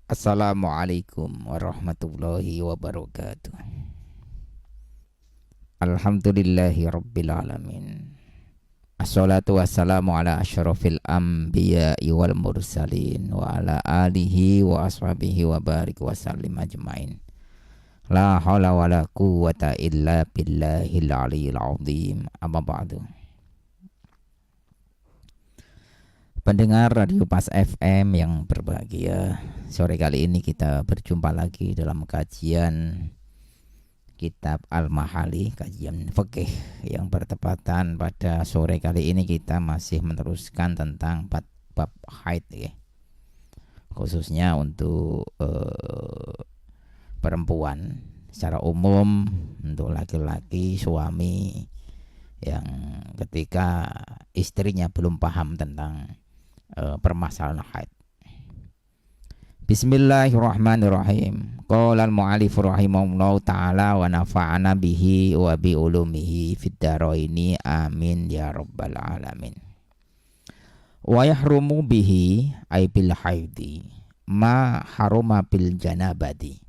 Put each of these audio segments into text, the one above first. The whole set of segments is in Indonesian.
Assalamualaikum warahmatullahi wabarakatuh. Alhamdulillahi rabbil alamin. Assalatu wassalamu ala asyrafil anbiya'i wal mursalin wa ala alihi wa ashabihi wa barik wa sallim ajmain. La haula wa la quwwata illa billahil aliyyil azim. Amma ba'du. Pendengar Radio Pas FM yang berbahagia, sore kali ini kita berjumpa lagi dalam kajian Kitab Al-Mahali, kajian fikih yang bertepatan pada sore kali ini. Kita masih meneruskan tentang bab haid ya. Khususnya untuk perempuan secara umum, untuk laki-laki suami yang ketika istrinya belum paham tentang permasalahan haid. Bismillahirrahmanirrahim. Qala al-mu'allif rahimahullahu ta'ala wa nafa'ana bihi wa bi ulumihi fid dharaini amin ya rabbal alamin. Wa yahrumu bihi ay bil haidi ma haruma bil janabati.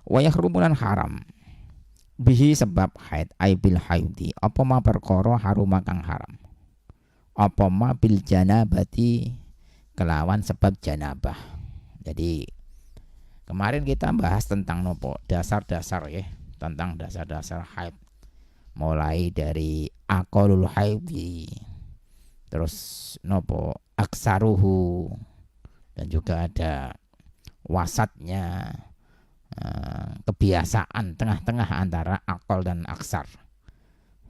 Wa yahrumu lan haram bihi sebab haid ay bil haidi apa ma perkara haruma kang haram. Apa ma bil janabati kelawan sebab janabah. Jadi kemarin kita bahas tentang nopo dasar-dasar ya, tentang dasar-dasar haid. Mulai dari aqallul haidi, terus nopo aksaruhu, dan juga ada wasatnya, kebiasaan tengah-tengah antara aqall dan aksar.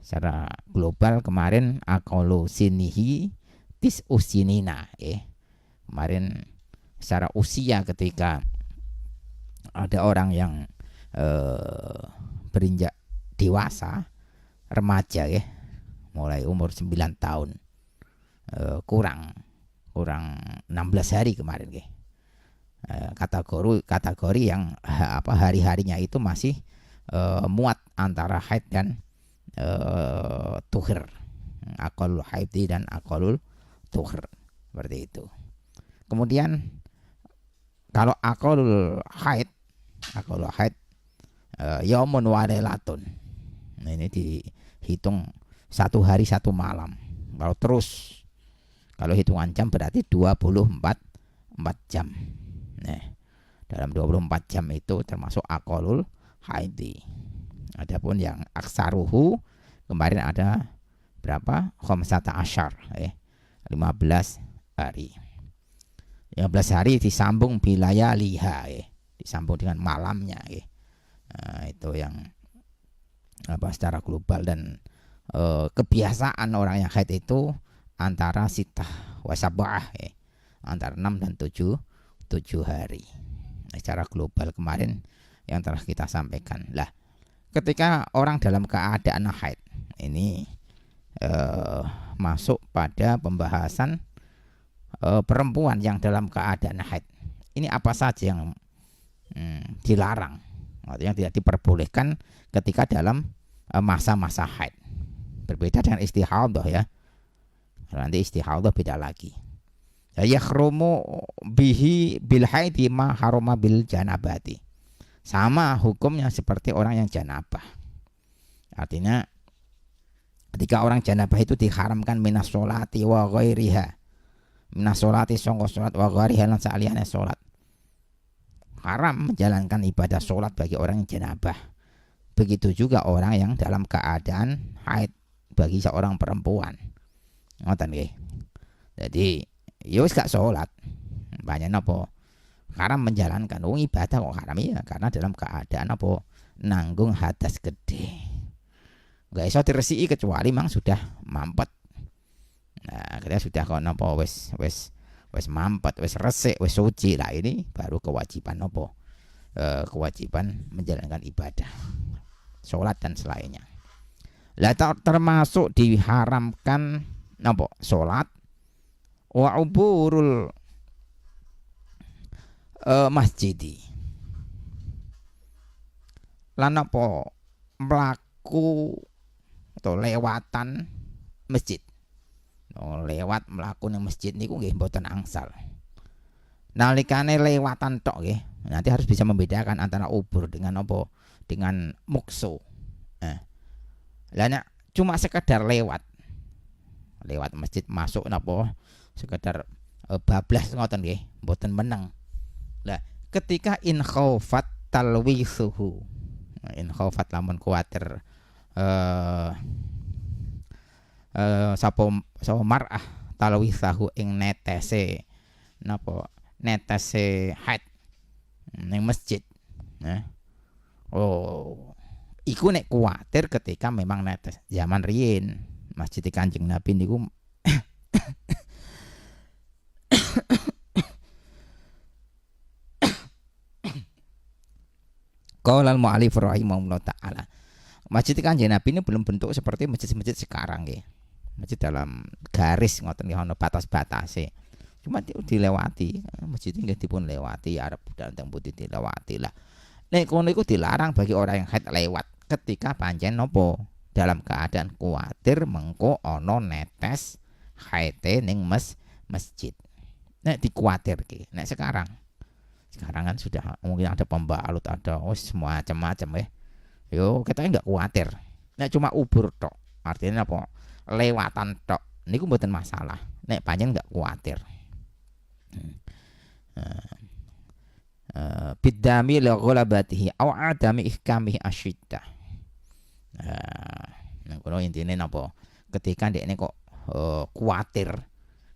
Secara global kemarin aqallu sinihi tis usinina ya. Kemarin secara usia ketika ada orang yang berinjak dewasa, remaja ya, mulai umur 9 tahun, kurang 16 hari kemarin ya. Kategori yang hari-harinya itu masih muat antara haid dan tuhir, aqallul haidi dan aqallul tuhir, seperti itu. Kemudian kalau aqallul haid yaumun wa lailatun. Nah, ini dihitung 1 hari 1 malam. Kalau hitungan jam berarti 24 jam. Nah, dalam 24 jam itu termasuk aqallul haidi. Adapun yang aksaruhu kemarin ada berapa? Khamsata asyar 15 hari. 15 hari disambung bilaya liha disambung dengan malamnya Nah, itu yang secara global. Dan kebiasaan orang yang haid itu antara sitah wasabah antara 6 dan 7 hari. Nah, secara global kemarin yang telah kita sampaikan. Lah, ketika orang dalam keadaan haid ini masuk pada pembahasan perempuan yang dalam keadaan haid. Ini apa saja yang dilarang, artinya tidak diperbolehkan ketika dalam masa-masa haid. Berbeda dengan istihadhah ya. Nanti istihadhah beda lagi. Yakhrumu bihi bil haidi ma haruma bil janabati. Sama hukumnya seperti orang yang janabah. Artinya ketika orang janabah itu diharamkan minas sholati wa ghairiha. Minas sholati sangka sholat wa ghairiha lan saliyane sholat. Haram menjalankan ibadah sholat bagi orang yang janabah. Begitu juga orang yang dalam keadaan haid bagi seorang perempuan. Ngoten nggih. Jadi ya wis gak sholat. Banyak napa? Haram menjalankan ibadah kok haram ya, karena dalam keadaan nanggung hadas gede. Gak iso diresiki kecuali memang sudah mampet. Nah, kita sudah wis mampet, wis resik, wis suci lah, ini baru kewajiban kewajiban menjalankan ibadah, sholat dan selainnya. Lah termasuk diharamkan sholat wa uburul masjidi lan mlaku atau lewatan masjid. Lewat mlaku ning masjid niku nggih mboten angsal. Nalikane lewatan tok nggih. Nanti harus bisa membedakan antara ubur dengan apa? Dengan mukso. Lah nek cuma sekedar lewat masjid masuk napa sekedar bablas ngoten nggih, mboten meneng. Lah ketika in khaufat talwisuhu. In khaufat lamun kuwatir sapa mar'ah talwisahu ing netese napa netese haid ning masjid. Iku nek kuwatir ketika memang netes zaman riyin Masjid Kanjeng Nabi niku qala al-mu'allif rahimahullah taala. Masjid Kanjeng Nabi ini belum bentuk seperti masjid-masjid sekarang nggih. Masjid dalam garis ngoten nggih ana batas-batase. Cuma dilewati, masjid nggih dipun lewati arep budal teng putih dilewati lah. Nek kono iku dilarang bagi orang yang haid lewat ketika pancen nopo dalam keadaan kuatir mengko ana netes haite ning masjid. Nek dikuatirke. Nek sekarang kan sudah mungkin ada pembalut, ada semua macam-macam ya. Yo kita enggak kuatir. Nek cuma ubur tok. Artinya apa? Lewatan tok. Niku mboten masalah. Nek pancen enggak kuatir. Bidami li ghalabatihi aw adami ihkamihi asyiddah. Nah kono intine napa? Ketika ndekne kok kuatir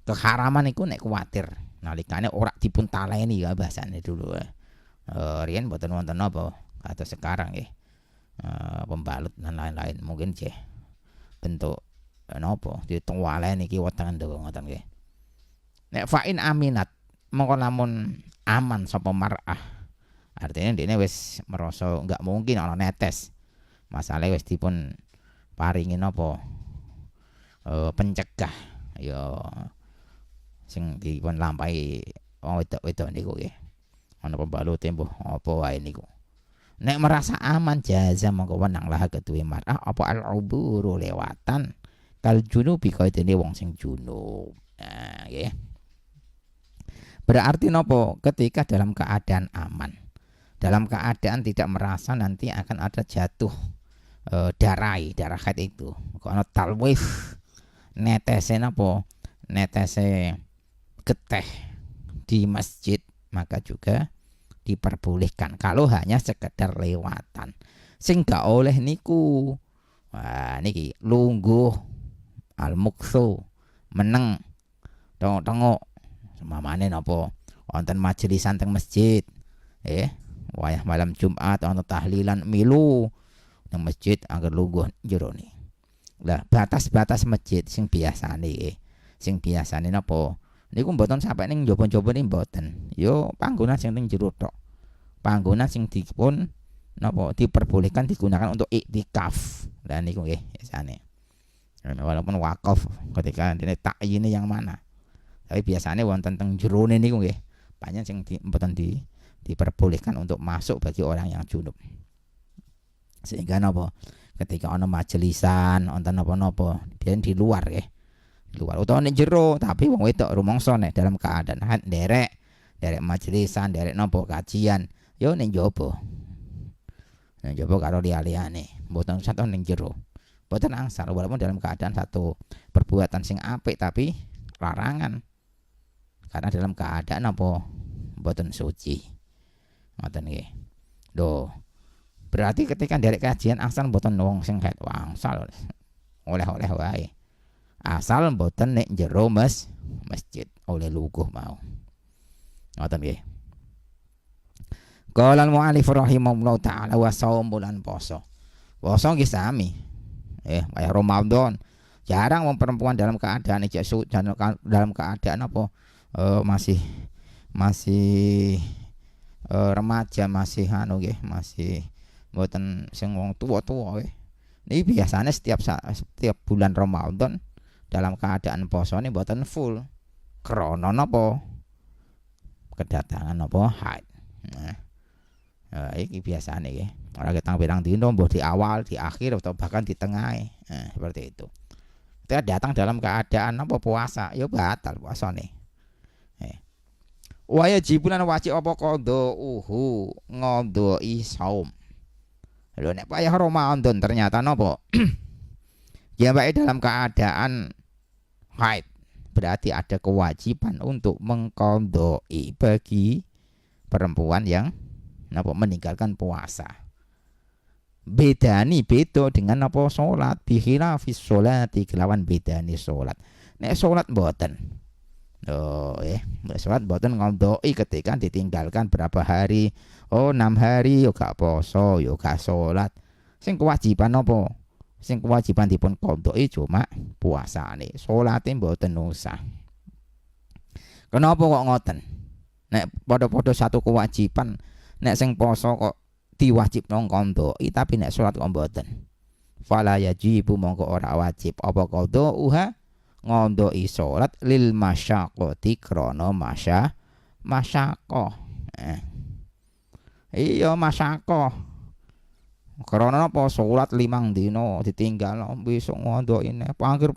keharaman iku nek kuatir nalikane ora dipun taleni ya bahasane dulu. Riyen mboten wonten napa atau sekarang nggih. Pembalut dan lain-lain mungkin ceh bentuk napa dituwaleni iki weteng ndok ngoten nggih. Nek fa'in aminat mongko lamun aman sapa mar'ah. Artinya dene wis merasa enggak mungkin ana netes. Masalahe wis dipun paringi napa pencegah ya sing dipun lampahi wong wedok-wedok niku nggih. Ana pembalute mbuh apa wae niku. Nek merasa aman jaza mongko wenang lah keduwe mar'ah apa al-uburu lewatan kal junubi kaya dene wong sing junub. Nah, nggih. Berarti nopo ketika dalam keadaan aman, dalam keadaan tidak merasa nanti akan ada jatuh darah haid itu. Kalau talwif netese nopo netese geteh di masjid maka juga diperbolehkan kalau hanya sekedar lewatan. Sing gak oleh niku. Wah niki lungguh al-muksu meneng tengok-tengok mamane napa wonten majelisan teng masjid wayah malam Jumat ana tahlilan milu nang masjid angger lungguh jero ni. Lah batas-batas masjid sing biasane napa niku mboten sampe ning njaba-njaba ning mboten. Yo panggonan sing teng jero tok. Panggonan sing dipun napa diperbolehkan digunakan untuk iktikaf. Lah niku nggih biasane. Walaupun wakaf ketika dene takyine yang mana. Tapi biasanya wonten teng jerone niku nggih. Banyak sing mboten diperbolehkan untuk masuk bagi orang yang junub. Sehingga napa? Ketika ana majelisan, wonten napa-napa, biyen di luar nggih. Di luar utawa ning jero, tapi wong wedok rumangsa nek dalam keadaan derek majelisan, derek napa kajian, yo ning jaba. Ning jaba karo liya-liyane, mboten satu ning jero. Mboten angsal walaupun dalam keadaan satu perbuatan sing apik tapi larangan. Karena dalam keadaan apa mboten suci. Ngoten nggih. Lho. Berarti ketika nderek kajian asal mboten wong sing haid wangsal oleh-oleh wae. Asal mboten nek jero masjid oleh luguh mau. Ngoten nggih. Qala al-mu'allif rahimahullah taala wa shaum bulan poso. Poso nggih sami. Kaya Ramadan. Jarang wong perempuan dalam keadaan ijazah dalam keadaan apa masih remaja masih nggih masih mboten sing wong tuwa-tuwa nggih. Niki biasanya setiap bulan Ramadan dalam keadaan poso ini mboten full krana napa kedatangan napa haid. Iki biasane nggih. Ora ketang pirang dina mbuh di awal, di akhir atau bahkan di tengah. Seperti itu. Ketika datang dalam keadaan apa puasa, ya batal puasane. Wa yajibulan wajib apa qadauhu ngodoi saum. Lho nek payah Ramadan ternyata napa? Ya baik dalam keadaan haid. Berarti ada kewajiban untuk mengqadai bagi perempuan yang napa meninggalkan puasa. Bedani beda dengan apa salat bikhilafis sholati kelawan bedani salat. Nek salat mboten. Oh salat mboten ngondoi ketika ditinggalkan berapa hari. Oh 6 hari yo gak poso, yo gak salat. Sing kewajiban apa? Sing kewajiban dipun qondoi cuma puasane. Salate mboten usah. Kenapa kok ngoten? Nek padha-padha satu kewajiban, nek sing poso kok diwajibno qondoi tapi nek salat kok mboten. Fala yajibu mongko ora wajib apa qadauha ngondoi salat lil masyaqqati krana masyaqah. Iya masyaqah. Krana apa salat 5 dina ditinggal besok ngondoine pangkir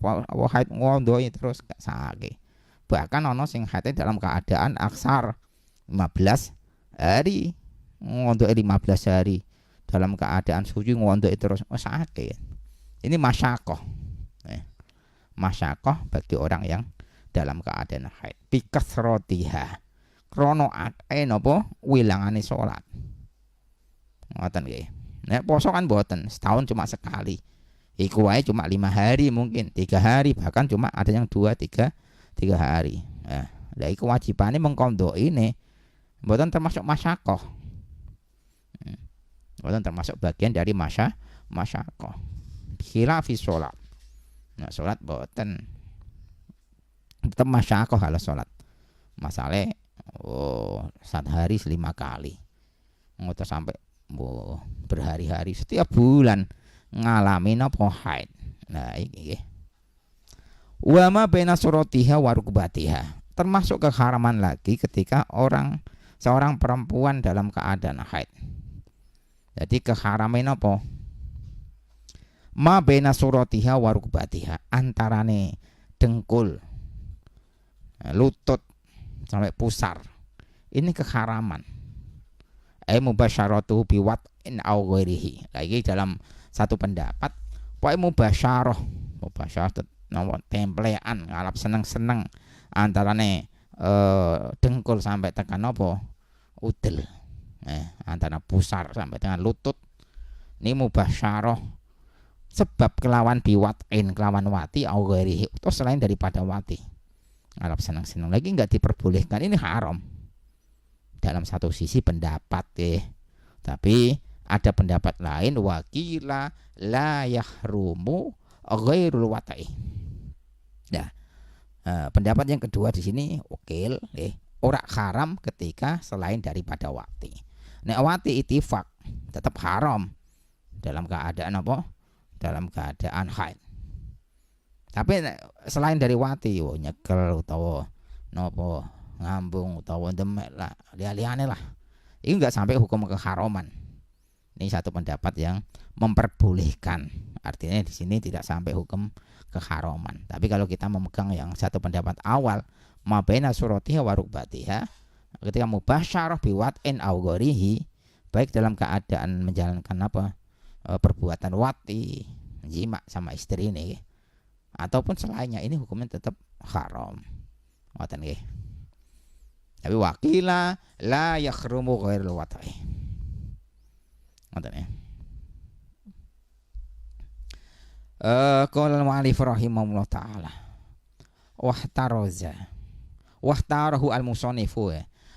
haid ngondoi terus gak sakit. Bahkan ana sing haid dalam keadaan aksar 15 hari. Ngondoi 15 hari dalam keadaan suci ngondoi terus sakit. Ini masyaqah. Masyakoh bagi orang yang dalam keadaan haid bikasrotiha krono akeh napa wilangane salat ngoten nggih. Nek poso kan mboten setahun cuma sekali iku wae cuma 5 hari mungkin 3 hari bahkan cuma ada yang 2-3 hari. Lah iku wajibane mengkondoine mboten termasuk masyakoh. Mboten termasuk bagian dari masyakoh khilafis salat. Nah sholat boten tetap masyakoh kalau sholat masalah sehari 5 kali ngotot sampai berhari-hari setiap bulan ngalamin apa haid. Nah iki wa ma baina suratiha wa rukbatiha termasuk keharaman lagi ketika seorang perempuan dalam keadaan haid. Jadi keharaman apa? Ma baina suratiha wa rukbatiha antarane dengkul lutut sampai pusar ini keharaman. Mubasyaratu biwat in au ghairihi. Lagi dalam satu pendapat pokoke mubasyarah nomor templean ngalap seneng-seneng antarane dengkul sampai tekan apa udel antara pusar sampai dengan lutut ini mubasyarah sebab kelawan biwatin kelawan wati au ghairihi atau selain daripada wati ngalap senang-senang lagi nggak diperbolehkan. Ini haram dalam satu sisi pendapat tapi ada pendapat lain wakila la yahrumu ghairul watai. Nah pendapat yang kedua di sini wakil ora haram ketika selain daripada wati. Nek wati ittifaq tetap haram dalam keadaan apa? Dalam keadaan haid. Tapi selain dari wati nyekel utawa nopo ngambung utawa demek lah liane lah ini enggak sampai hukum keharaman. Ini satu pendapat yang memperbolehkan, artinya di sini tidak sampai hukum keharaman. Tapi kalau kita memegang yang satu pendapat awal ma baina suratiha wa rukbatiha ketika mubasyarah biwat'in au ghairihi baik dalam keadaan menjalankan apa perbuatan wati jima sama istri ini ataupun selainnya ini hukumnya tetap haram. Ngoten nggih. Tapi wakila la yakhrumu ghairul wati. Ngoten ya. Qala al-mu'allif rahimahullah taala wahtarahu al-musannifu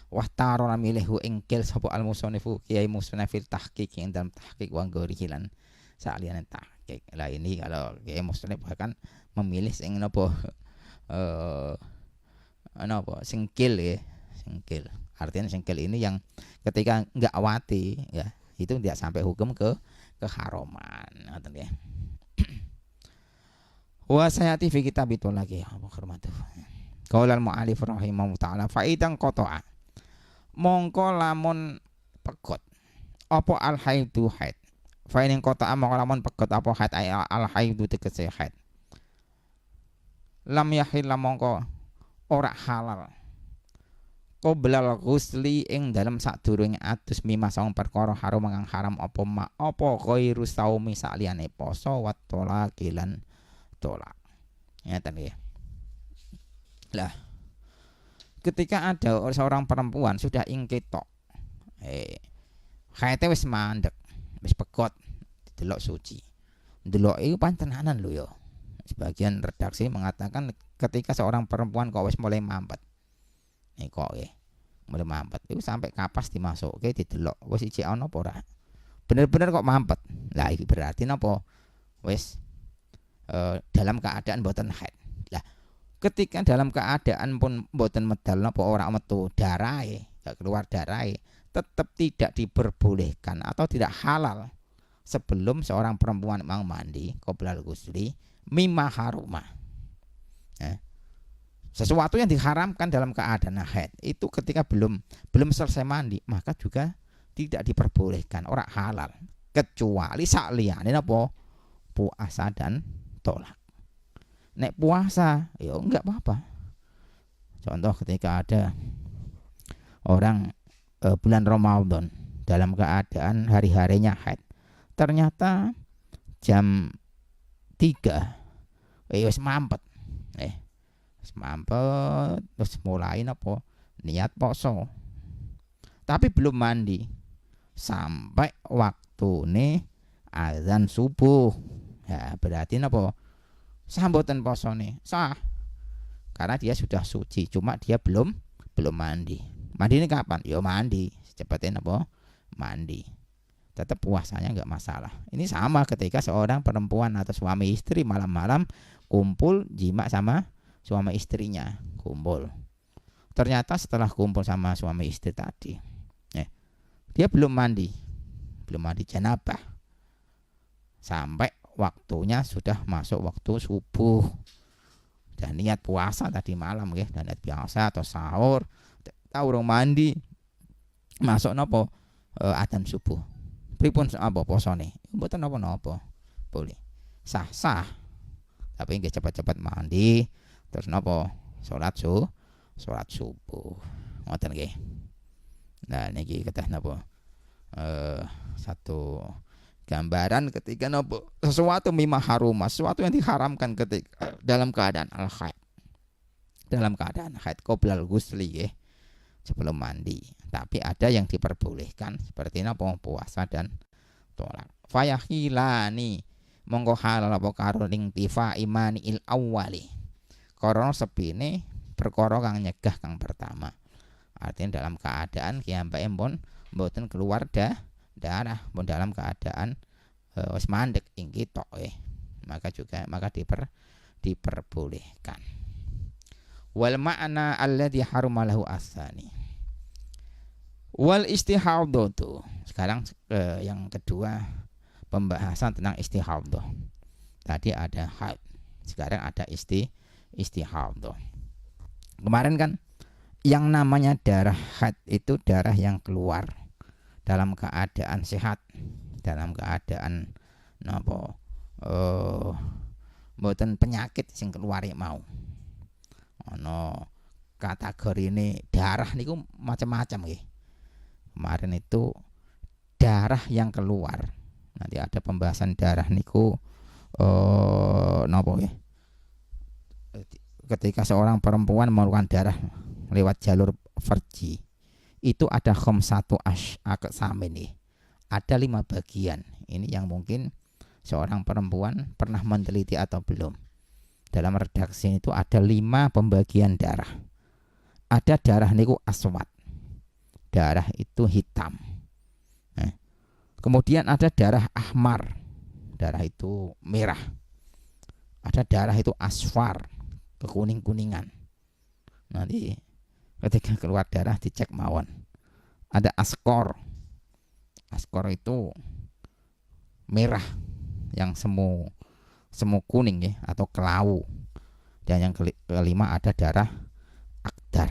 wahtara milihhu engkel sapa al-musannifu kiai musannifil tahqiq ing dalam tahqiq wa ghairihilan saliyane tahqiq. Lah ini kalau kiai musannif bahkan memilih sing napa singkil ya, singkil. Artinya singkil ini yang ketika enggak wati ya, itu tidak sampai hukum keharaman. Ngoten ya. Wa sayati fi kitab itu lagi apa hormatu. Qaul al-mu'allif rahimahullah taala fa idan qata'a mongko lamun pegot apa al haidu haid fa in qata'a mongko lamun pegot apa haid al haidu tegese haid lam yahil mongko ora halal qoblal ghusli ing dalem sadurunge adus mimah sawang perkara haram kang haram apa ghairu saumi saliyane poso wa tolakilan tolak. Ngeten nggih. Lah, ketika ada seorang perempuan sudah ingketok, haite wis mandek, wis pegot, delok suci. Delok iku pantenanan lho ya. Sebagian redaksi mengatakan ketika seorang perempuan kok wis mulai mampet. Kok mulai mampet itu sampai kapas dimasukke didelok wis ijek ana apa ora. Bener-bener kok mampet. Lah iki berarti napa? Wis dalam keadaan mboten haid. Lah, ketika dalam keadaan pun mboten medal napa ora metu darahe, gak keluar darahe, tetap tidak diperbolehkan atau tidak halal sebelum seorang perempuan mau mandi qoblal ghusli mimma haruma. Sesuatu yang diharamkan dalam keadaan haid itu ketika belum selesai mandi maka juga tidak diperbolehkan, ora halal kecuali sakliyane napa puasa dan tolak. Nek puasa ya enggak apa-apa. Contoh ketika ada orang bulan Ramadan dalam keadaan hari-harinya haid, ternyata jam 3 wis mampet. Mampet terus mulai napa niat poso. Tapi belum mandi sampai waktune azan subuh. Ya, berarti napa sambutan posone sah. Karena dia sudah suci, cuma dia belum mandi. Mandi ini kapan? Ya mandi, secepatnya napa? Mandi. Tetap puasanya enggak masalah. Ini sama ketika seorang perempuan atau suami istri malam-malam kumpul jima sama suami istrinya, kumpul. Ternyata setelah kumpul sama suami istri tadi, dia belum mandi janabah. Sampai waktunya sudah masuk waktu subuh. Dan niat puasa tadi malam nggih, dan niat biasa atau sahur, urung mandi. Masuk napa adzan subuh. Pripun apa posone? Mboten napa-napa. Boleh. Sah-sah. Tapi nggih cepat-cepat mandi. Terus napa? Salat subuh. Ngoten nggih. Nah niki kedah napa? Satu gambaran ketika napa sesuatu mimah haruma, sesuatu yang diharamkan ketika dalam keadaan al-haid. Dalam keadaan haid qoblal ghusli nggih. Sebelum mandi. Tapi ada yang diperbolehkan seperti napa puasa dan tolak. Fayahilani monggo halal apa karo ning tifa imani il awwali. Korona sepine perkara kang nyegah kang pertama. Artinya dalam keadaan kiambake pun mboten keluar darah, pun dalam keadaan wis mandek inggih tok maka diperbolehkan. Wal ma'na alladhi haruma lahu asani. Wal istihadatu. Sekarang yang kedua pembahasan tentang istihadhah. Tadi ada haid, sekarang ada istihadhah. Kemarin kan yang namanya darah haid itu darah yang keluar dalam keadaan sehat, dalam keadaan napa mboten penyakit sing keluare mau. Ana kategorine darah niku macam-macam nggih. Kemarin itu darah yang keluar. Nanti ada pembahasan darah niku napa nggih? Ketika seorang perempuan mengeluarkan darah lewat jalur farji, itu ada khamsatu aqsamin nih. Ada 5 bagian. Ini yang mungkin seorang perempuan pernah meneliti atau belum. Dalam redaksi itu ada 5 pembagian darah. Ada darah niku aswad. Darah itu hitam. Kemudian ada darah ahmar. Darah itu merah. Ada darah itu asfar, kekuning-kuningan. Nanti ketika keluar darah dicek mawon. Ada askor. Askor itu merah yang semu kuning ya, atau kelau. Dan yang kelima ada darah akdar.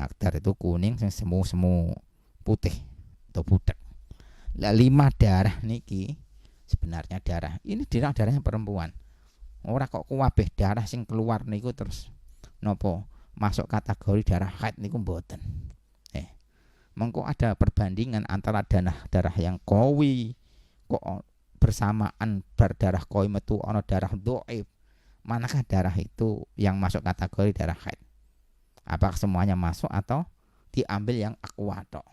Akdar itu kuning yang semu putih atau budak. Lah 5 darah niki sebenarnya darah. Ini darahnya perempuan. Ora kok kuwabeh darah sing keluar niku terus nopo masuk kategori darah haid niku mboten. Mengko ada perbandingan antara darah yang qawi kok bersamaan berdarah qawi metu ana darah dhaif. Manakah darah itu yang masuk kategori darah haid? Apakah semuanya masuk atau diambil yang aqwa tok?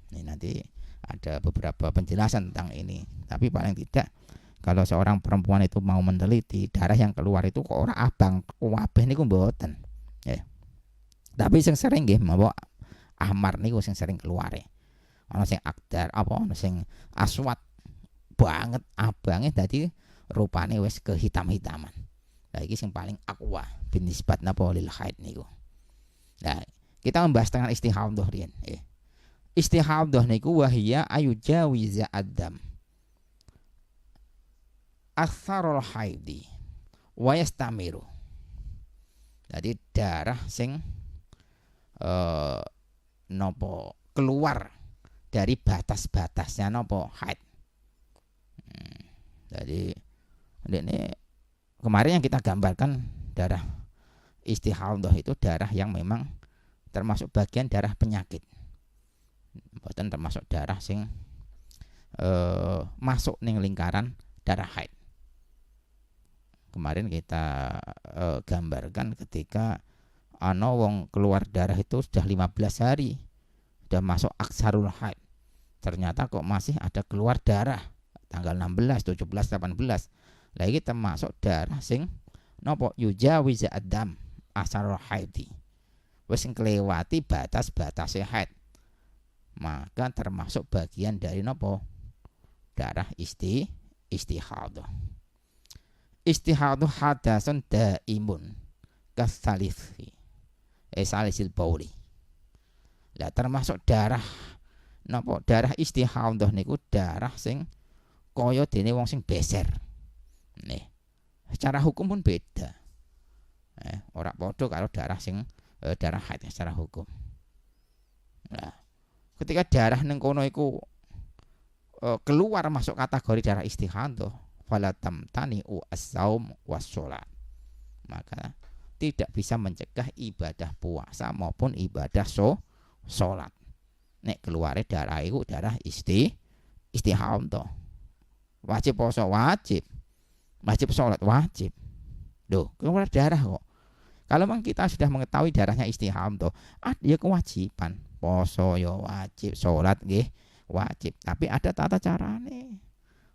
Ini nanti ada beberapa penjelasan tentang ini. Tapi paling tidak kalau seorang perempuan itu mau meneliti darah yang keluar itu kok ora abang kabeh niku mboten. Tapi sing sering nggih mawa ahmar niku sing sering keluar. Ana sing akdar ana sing aswat banget abange dadi rupane wis kehitam-hitaman. Lah iki sing paling aqwa binisbat napa lil haid niku. Nah, kita membahas tentang istihadhah riyen. Istihadhah niku wahia ayujawiza adam aktharul haidi wa yastamiru. Jadi darah sing nopo keluar dari batas-batasnya nopo haid. Jadi ini kemarin yang kita gambarkan darah istihadhah itu darah yang memang termasuk bagian darah penyakit. Mboten termasuk darah sing masuk ning lingkaran darah haid. Kemarin kita gambarkan ketika ana wong keluar darah itu sudah 15 hari sudah masuk aksarul haid, ternyata kok masih ada keluar darah tanggal 16, 17, 18. Lah iki termasuk darah sing napa yujawiz adam aksarul haidi, wis nglewati batas-batas haid, maka termasuk bagian dari napa darah istihadhah. Istihadhah hadasun daimun kasalisi salisil bauli. Lah termasuk darah napa darah istihadhah niku darah sing kaya dene wong sing beser. Nih, secara hukum pun beda. Ora padha karo darah sing darah haid secara hukum. Nah, ketika darah ning kono iku keluar masuk kategori darah istihadhah, fala tamtani'u as-saum was-shalat. Maka tidak bisa mencegah ibadah puasa maupun ibadah salat. Nek keluare darah iku darah istihadhah. Wajib puasa wajib. Wajib salat wajib. Loh, keluar darah kok. Kalau memang kita sudah mengetahui darahnya istihadhah, ya kewajiban. Poso ya wajib, salat nggih wajib. Tapi ada tata carane.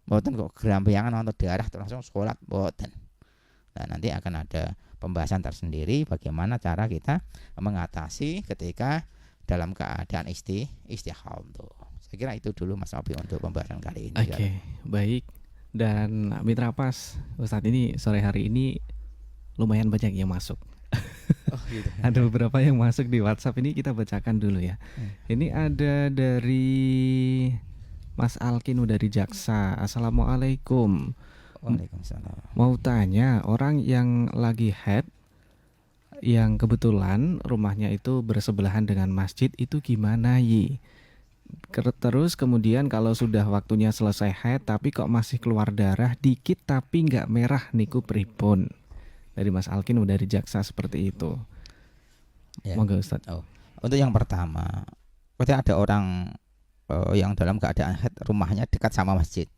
Mboten kok grambayangan untuk darah terus langsung salat mboten. Nah, nanti akan ada pembahasan tersendiri bagaimana cara kita mengatasi ketika dalam keadaan istihadhah. Saya kira itu dulu Mas Abi untuk pembahasan kali ini. Oke, baik. Dan Mitra Pas, Ustadz ini sore hari ini lumayan banyak yang masuk. Oh, gitu. Ada beberapa yang masuk di WhatsApp, ini kita bacakan dulu ya. Ini ada dari Mas Alkinu dari Jaksa. Assalamualaikum. Waalaikumsalam. Mau tanya, orang yang lagi haid yang kebetulan rumahnya itu bersebelahan dengan masjid itu gimana Yi? Terus kemudian kalau sudah waktunya selesai haid tapi kok masih keluar darah dikit tapi nggak merah niku pripun? Dari Mas Alkin dari Jaksa seperti itu. Ya. Monggo Ustaz. Untuk yang pertama, ketika ada orang yang dalam keadaan haid rumahnya dekat sama masjid.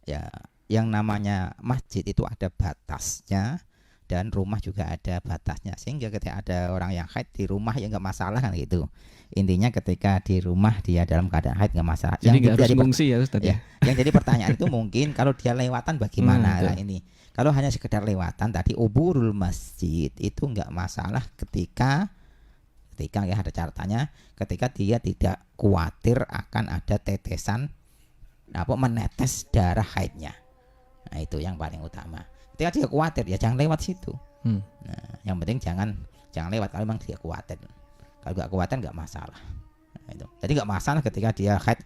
Ya, yang namanya masjid itu ada batasnya dan rumah juga ada batasnya, sehingga ketika ada orang yang haid di rumah ya nggak masalah kan gitu. Intinya ketika di rumah dia dalam keadaan haid nggak masalah. Jadi nggak harus mengungsi ya Ustaz ya. Yang jadi pertanyaan itu mungkin kalau dia lewatan bagaimana lah ini. Kalau hanya sekedar lewatan tadi uburul masjid itu nggak masalah ketika ya ada catatannya ketika dia tidak khawatir akan ada tetesan menetes darah haidnya. Nah, itu yang paling utama. Ketika dia khawatir ya jangan lewat situ. Nah, yang penting jangan lewat kalau memang dia khawatir. Kalau nggak khawatir nggak masalah. Nah, itu. Jadi nggak masalah ketika dia haid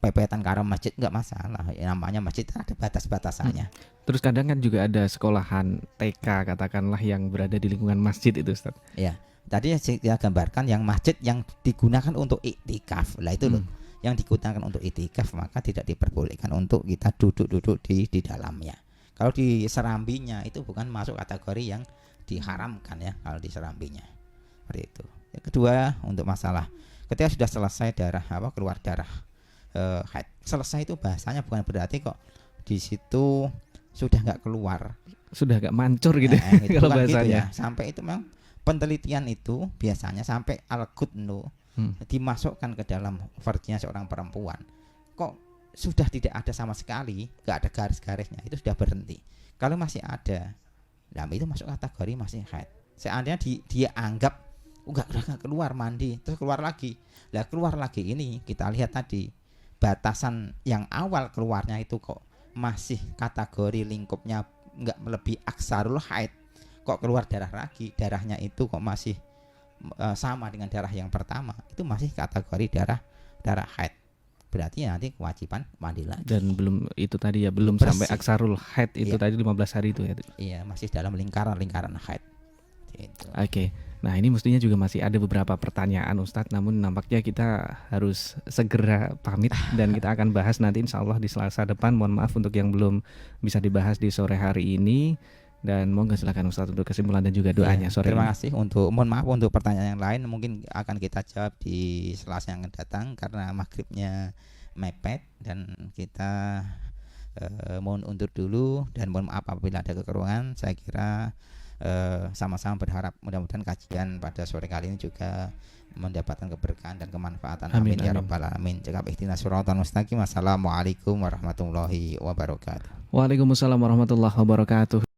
pepetan karo masjid nggak masalah. Ya, namanya masjid ada batas-batasannya. Terus kadang kan juga ada sekolahan TK katakanlah yang berada di lingkungan masjid itu Ustaz. Ya, tadi saya gambarkan yang masjid yang digunakan untuk iktikaf. Lah itu loh. Yang digunakan untuk iktikaf maka tidak diperbolehkan untuk kita duduk-duduk di dalamnya. Kalau di serambinya itu bukan masuk kategori yang diharamkan ya kalau di serambinya. Seperti itu. Yang kedua untuk masalah ketika sudah selesai keluar darah haid. Selesai itu bahasanya bukan berarti kok di situ sudah nggak keluar. Sudah agak mancur gitu Itu kalau kan gitu bahasanya. ya. Sampai itu memang penelitian itu biasanya sampai al-gudnu dimasukkan ke dalam farjinya seorang perempuan. Kok sudah tidak ada sama sekali, nggak ada garis-garisnya, itu sudah berhenti. Kalau masih ada, nah itu masuk kategori masih haid. Seandainya dia anggap udah keluar mandi terus keluar lagi. Lah keluar lagi ini kita lihat tadi batasan yang awal keluarnya itu kok masih kategori lingkupnya nggak melebihi aksarul haid, kok keluar darah lagi, darahnya itu kok masih sama dengan darah yang pertama, itu masih kategori darah haid. Berarti nanti kewajiban mandi lagi. Dan belum itu tadi ya, belum Bersih. sampai aksarul haid itu tadi 15 hari itu ya. Iya, masih dalam lingkaran haid. Gitu. Oke. Nah, ini mestinya juga masih ada beberapa pertanyaan Ustadz, namun nampaknya kita harus segera pamit dan kita akan bahas nanti insya Allah di Selasa depan. Mohon maaf untuk yang belum bisa dibahas di sore hari ini, dan monggo silakan Ustadz untuk kesimpulan dan juga doanya sore terima ini. kasih mohon maaf untuk pertanyaan yang lain mungkin akan kita jawab di Selasa yang akan datang karena maghribnya mepet dan kita mohon undur dulu dan mohon maaf apabila ada kekurangan. Saya kira sama-sama berharap mudah-mudahan kajian pada sore kali ini juga mendapatkan keberkahan dan kemanfaatan. Amin ya rabbal alamin. Cekap ihdinas siratal mustaqim. Assalamualaikum warahmatullahi wabarakatuh. Waalaikumsalam warahmatullahi wabarakatuh.